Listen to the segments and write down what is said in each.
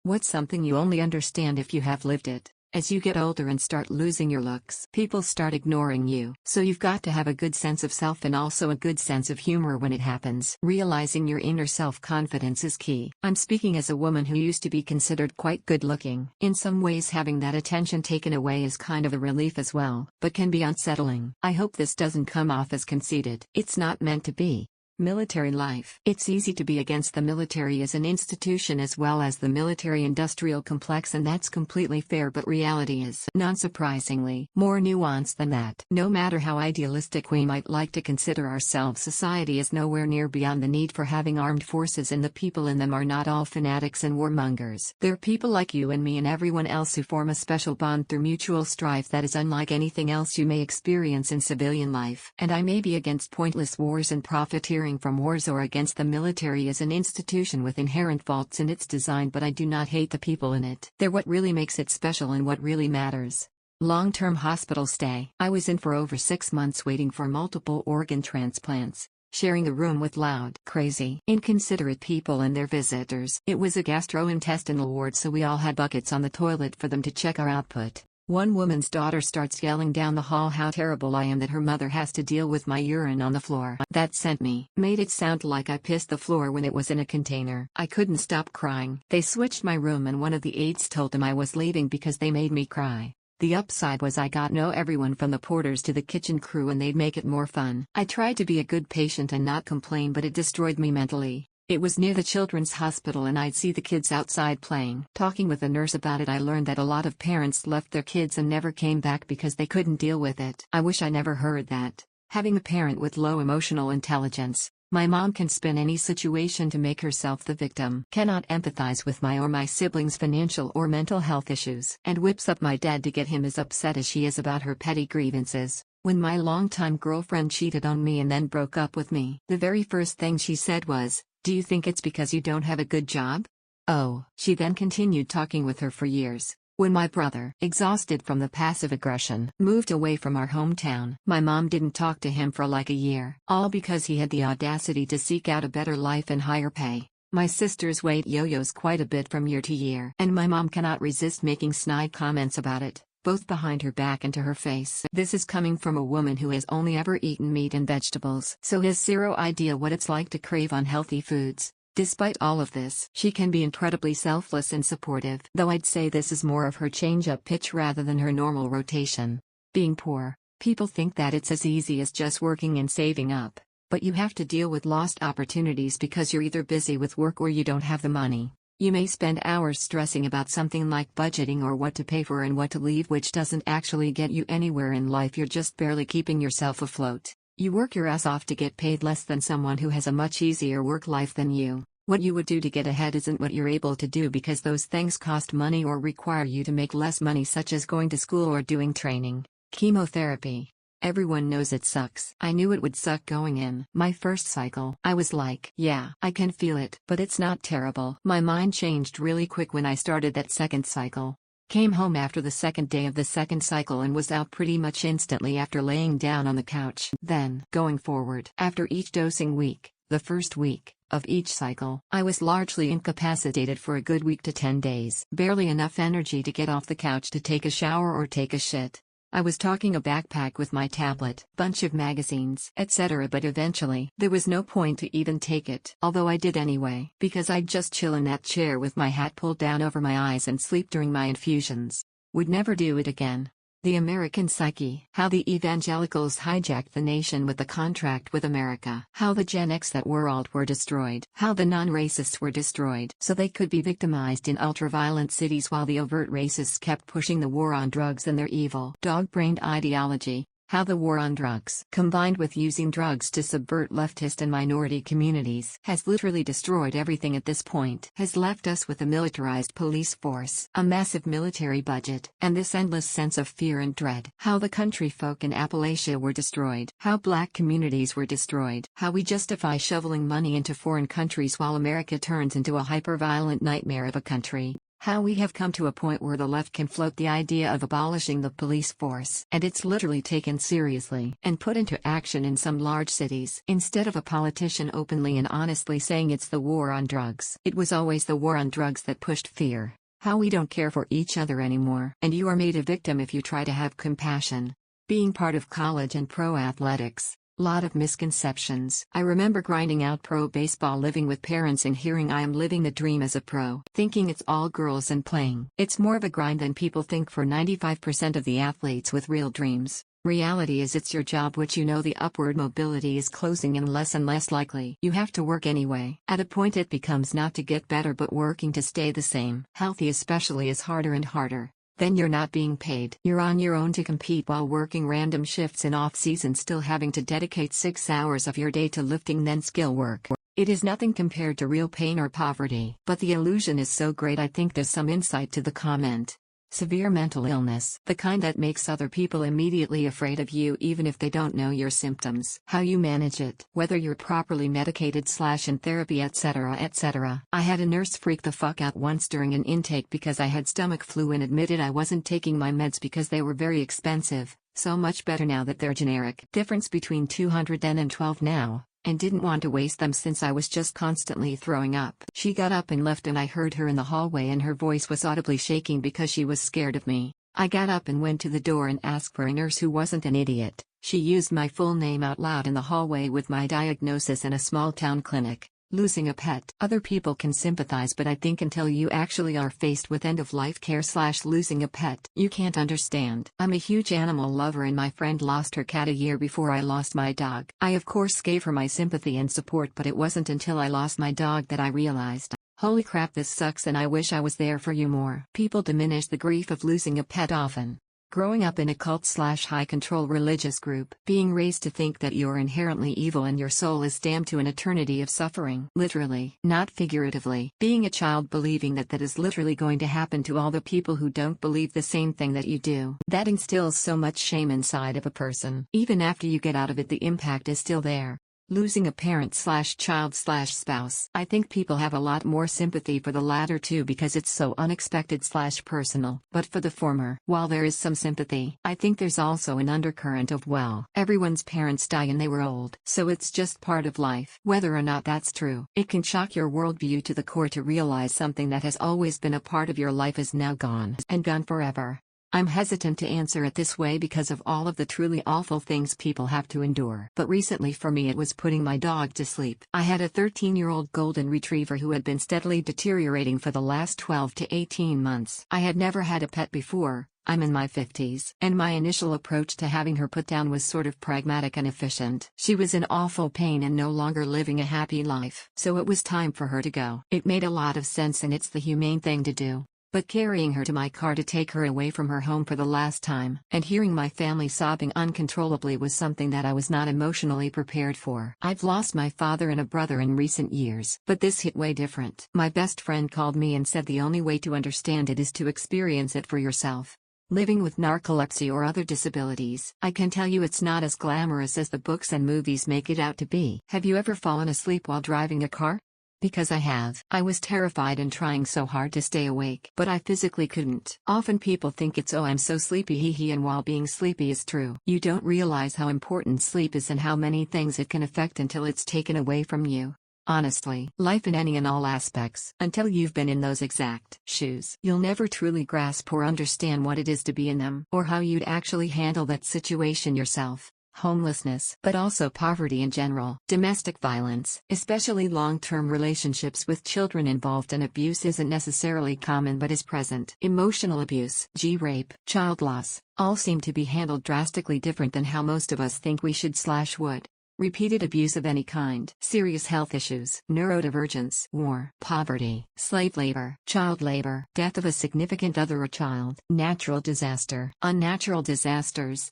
What's something you only understand if you have lived it? As you get older and start losing your looks, people start ignoring you. So you've got to have a good sense of self and also a good sense of humor when it happens. Realizing your inner self-confidence is key. I'm speaking as a woman who used to be considered quite good-looking. In some ways, having that attention taken away is kind of a relief as well, but can be unsettling. I hope this doesn't come off as conceited. It's not meant to be. Military life. It's easy to be against the military as an institution as well as the military-industrial complex, and that's completely fair, but reality is, non-surprisingly, more nuanced than that. No matter how idealistic we might like to consider ourselves, society is nowhere near beyond the need for having armed forces, and the people in them are not all fanatics and warmongers. They're people like you and me and everyone else who form a special bond through mutual strife that is unlike anything else you may experience in civilian life. And I may be against pointless wars and profiteering from wars or against the military as an institution with inherent faults in its design, but I do not hate the people in it. They're what really makes it special and what really matters. Long-term hospital stay. I was in for over 6 months waiting for multiple organ transplants, sharing a room with loud, crazy, inconsiderate people and their visitors. It was a gastrointestinal ward, so we all had buckets on the toilet for them to check our output. One woman's daughter starts yelling down the hall how terrible I am that her mother has to deal with my urine on the floor. That sent me. Made it sound like I pissed the floor when it was in a container. I couldn't stop crying. They switched my room and one of the aides told them I was leaving because they made me cry. The upside was I got to know everyone from the porters to the kitchen crew and they'd make it more fun. I tried to be a good patient and not complain, but it destroyed me mentally. It was near the children's hospital and I'd see the kids outside playing. Talking with a nurse about it, I learned that a lot of parents left their kids and never came back because they couldn't deal with it. I wish I never heard that. Having a parent with low emotional intelligence, my mom can spin any situation to make herself the victim, cannot empathize with my or my siblings' financial or mental health issues, and whips up my dad to get him as upset as she is about her petty grievances. When my longtime girlfriend cheated on me and then broke up with me, the very first thing she said was, "Do you think it's because you don't have a good job?" Oh, she then continued talking with her for years. When my brother, exhausted from the passive aggression, moved away from our hometown, my mom didn't talk to him for like a year, all because he had the audacity to seek out a better life and higher pay. My sister's weight yo-yos quite a bit from year to year, and my mom cannot resist making snide comments about it, both behind her back and to her face. This is coming from a woman who has only ever eaten meat and vegetables, so has zero idea what it's like to crave unhealthy foods. Despite all of this, she can be incredibly selfless and supportive, though I'd say this is more of her change-up pitch rather than her normal rotation. Being poor, people think that it's as easy as just working and saving up, but you have to deal with lost opportunities because you're either busy with work or you don't have the money. You may spend hours stressing about something like budgeting or what to pay for and what to leave, which doesn't actually get you anywhere in life. You're just barely keeping yourself afloat. You work your ass off to get paid less than someone who has a much easier work life than you. What you would do to get ahead isn't what you're able to do because those things cost money or require you to make less money, such as going to school or doing training. Chemotherapy. Everyone knows it sucks. I knew it would suck going in. My first cycle, I was like, yeah, I can feel it, but it's not terrible. My mind changed really quick when I started that second cycle. Came home after the second day of the second cycle and was out pretty much instantly after laying down on the couch. Then, going forward, after each dosing week, the first week of each cycle, I was largely incapacitated for a good week to 10 days. Barely enough energy to get off the couch to take a shower or take a shit. I was talking a backpack with my tablet, bunch of magazines, etc., but eventually, there was no point to even take it. Although I did anyway, because I'd just chill in that chair with my hat pulled down over my eyes and sleep during my infusions. Would never do it again. The American psyche. How the evangelicals hijacked the nation with the contract with America. How the Gen X that world were destroyed. How the non-racists were destroyed so they could be victimized in ultra-violent cities while the overt racists kept pushing the war on drugs and their evil, dog-brained ideology. How the war on drugs, combined with using drugs to subvert leftist and minority communities, has literally destroyed everything at this point. Has left us with a militarized police force, a massive military budget, and this endless sense of fear and dread. How the country folk in Appalachia were destroyed. How black communities were destroyed. How we justify shoveling money into foreign countries while America turns into a hyper-violent nightmare of a country. How we have come to a point where the left can float the idea of abolishing the police force, and it's literally taken seriously and put into action in some large cities. Instead of a politician openly and honestly saying it's the war on drugs, it was always the war on drugs that pushed fear. How we don't care for each other anymore, and you are made a victim if you try to have compassion. Being part of college and pro athletics. Lot of misconceptions. I remember grinding out pro baseball, living with parents and hearing I am living the dream as a pro, thinking it's all girls and playing. It's more of a grind than people think for 95% of the athletes with real dreams. Reality is it's your job, which you know the upward mobility is closing in less and less likely. You have to work anyway. At a point it becomes not to get better but working to stay the same. Healthy especially is harder and harder. Then you're not being paid. You're on your own to compete while working random shifts in off-season, still having to dedicate 6 hours of your day to lifting, then skill work. It is nothing compared to real pain or poverty. But the illusion is so great. I think there's some insight to the comment. Severe mental illness, the kind that makes other people immediately afraid of you even if they don't know your symptoms. How you manage it, whether you're properly medicated / in therapy, etc. etc. I had a nurse freak the fuck out once during an intake because I had stomach flu and admitted I wasn't taking my meds because they were very expensive. So much better now that they're generic. Difference between 200 then and 12 now. And didn't want to waste them since I was just constantly throwing up. She got up and left and I heard her in the hallway and her voice was audibly shaking because she was scared of me. I got up and went to the door and asked for a nurse who wasn't an idiot. She used my full name out loud in the hallway with my diagnosis in a small town clinic. Losing a pet. Other people can sympathize, but I think until you actually are faced with end-of-life care / losing a pet, you can't understand. I'm a huge animal lover and my friend lost her cat a year before I lost my dog. I of course gave her my sympathy and support, but it wasn't until I lost my dog that I realized, holy crap, this sucks and I wish I was there for you more. People diminish the grief of losing a pet often. Growing up in a cult / high-control religious group, being raised to think that you're inherently evil and your soul is damned to an eternity of suffering. Literally, not figuratively. Being a child believing that that is literally going to happen to all the people who don't believe the same thing that you do. That instills so much shame inside of a person. Even after you get out of it, the impact is still there. Losing a parent / child / spouse. I think people have a lot more sympathy for the latter too because it's so unexpected / personal. But for the former, while there is some sympathy, I think there's also an undercurrent of, well, everyone's parents die and they were old, so it's just part of life. Whether or not that's true, it can shock your worldview to the core to realize something that has always been a part of your life is now gone, and gone forever. I'm hesitant to answer it this way because of all of the truly awful things people have to endure. But recently for me it was putting my dog to sleep. I had a 13-year-old golden retriever who had been steadily deteriorating for the last 12 to 18 months. I had never had a pet before. I'm in my 50s, and my initial approach to having her put down was sort of pragmatic and efficient. She was in awful pain and no longer living a happy life. So it was time for her to go. It made a lot of sense and it's the humane thing to do. But carrying her to my car to take her away from her home for the last time, and hearing my family sobbing uncontrollably was something that I was not emotionally prepared for. I've lost my father and a brother in recent years, but this hit way different. My best friend called me and said the only way to understand it is to experience it for yourself. Living with narcolepsy or other disabilities, I can tell you it's not as glamorous as the books and movies make it out to be. Have you ever fallen asleep while driving a car? Because I have. I was terrified and trying so hard to stay awake, but I physically couldn't. Often people think it's, oh, I'm so sleepy, hee hee, and while being sleepy is true, you don't realize how important sleep is and how many things it can affect until it's taken away from you. Honestly, life in any and all aspects, until you've been in those exact shoes, you'll never truly grasp or understand what it is to be in them, or how you'd actually handle that situation yourself. Homelessness, but also poverty in general. Domestic violence, especially long-term relationships with children involved, and abuse isn't necessarily common but is present. Emotional abuse, rape, child loss, all seem to be handled drastically different than how most of us think we should / would. Repeated abuse of any kind, serious health issues, neurodivergence, war, poverty, slave labor, child labor, death of a significant other or child, natural disaster, unnatural disasters,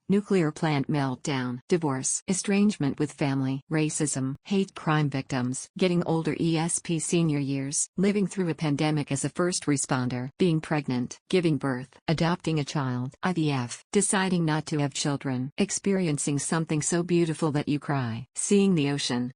nuclear plant meltdown, divorce, estrangement with family, racism, hate crime victims, getting older ESP senior years, living through a pandemic as a first responder, being pregnant, giving birth, adopting a child, IVF, deciding not to have children, experiencing something so beautiful that you cry, seeing the ocean.